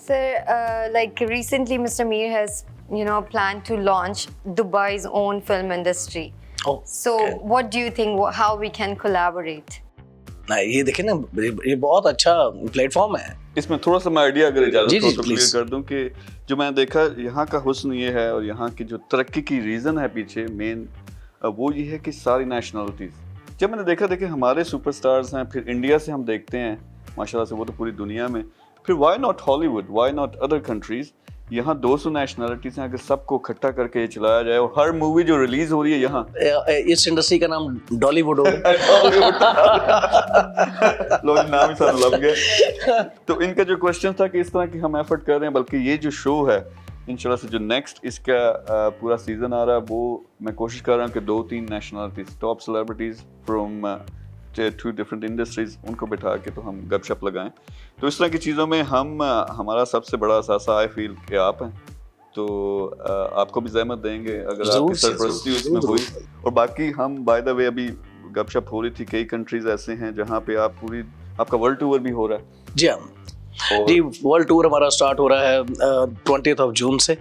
Sir, like recently, Mr. Mir has, planned to launch Dubai's own film industry. Oh, So, okay. what do you think? How we can collaborate? नहीं, ये देखिए ना, ये बहुत अच्छा platform है। इसमें थोड़ा सा मैं आइडिया अगर इजाजत जी, हो जी, तो क्लियर please. कर दूं कि जो मैंने देखा यहाँ का हुस्न ये है और यहाँ की जो तरक्की की रीज़न है पीछे मेन वो ये है कि सारी नेशनलिटीज़। जब मैंने देखा देखिए हमारे सुपरस्टार्स हैं, फिर इंडिया से हम देखते हैं माशाल्लाह से वो तो पूरी दुनिया में, फिर why not Hollywood, why not other countries. यहाँ 200 नेशनलिटीज़ हैं, अगर सबको इकट्ठा करके ये चलाया जाए और हर मूवी जो रिलीज हो रही है यहाँ इस इंडस्ट्री का नाम डॉलीवुड हो लोग नाम ही सारा लग गए। तो इनका जो क्वेश्चन था कि इस तरह की हम एफर्ट कर रहे हैं, बल्कि ये जो शो है इंशाल्लाह से जो नेक्स्ट इसका पूरा सीजन आ रहा है वो मैं कोशिश कर रहा हूँ कि 2-3 nationalities top celebrities from 2 different industries उनको बिठा के तो हम गपशप लगाएं। तो इस तरह की चीज़ों में हमारा सबसे बड़ा असासा आई फील कि आप हैं, तो आपको भी ज़हमत देंगे अगर आपकी सरपरस्ती उसमें हुई। और बाकी हम बाय द वे अभी गपशप हो रही थी, कई कंट्रीज ऐसे हैं जहाँ पे आपका वर्ल्ड टूर भी हो रहा है। जी हाँ जी, वर्ल्ड टूर हमारा स्टार्ट हो रहा है 20 जून से।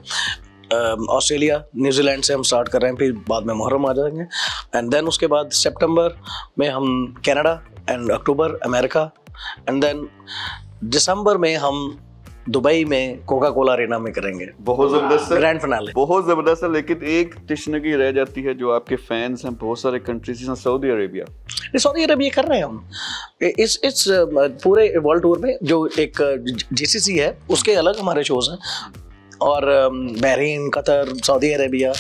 ऑस्ट्रेलिया, न्यूजीलैंड से हम स्टार्ट कर रहे हैं, फिर बाद में मुहर्रम आ जाएंगे, एंड देन उसके बाद सितंबर में हम कनाडा, एंड अक्टूबर अमेरिका, एंड देन दिसंबर में हम दुबई में कोका कोला अरेना में करेंगे। बहुत ज़बरदस्त है, ग्रैंड फिनाले बहुत ज़बरदस्त है। लेकिन एक तशनगी रह जाती है, जो आपके फैंस हैं बहुत सारे कंट्रीज जैसे सऊदी अरेबिया, सऊदी अरबिया कर रहे हैं हम इस पूरे वर्ल्ड टूर में। जो एक जीसीसी है उसके अलग हमारे शोज हैं, और बहरीन, कतर, सऊदी अरेबिया,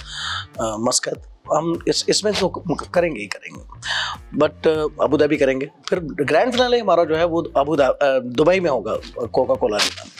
मस्कत, हम इसमें तो करेंगे ही करेंगे। बट अबू धाबी करेंगे, फिर ग्रैंड फिनाले हमारा जो है वो दुबई में होगा कोका कोला अरेना में।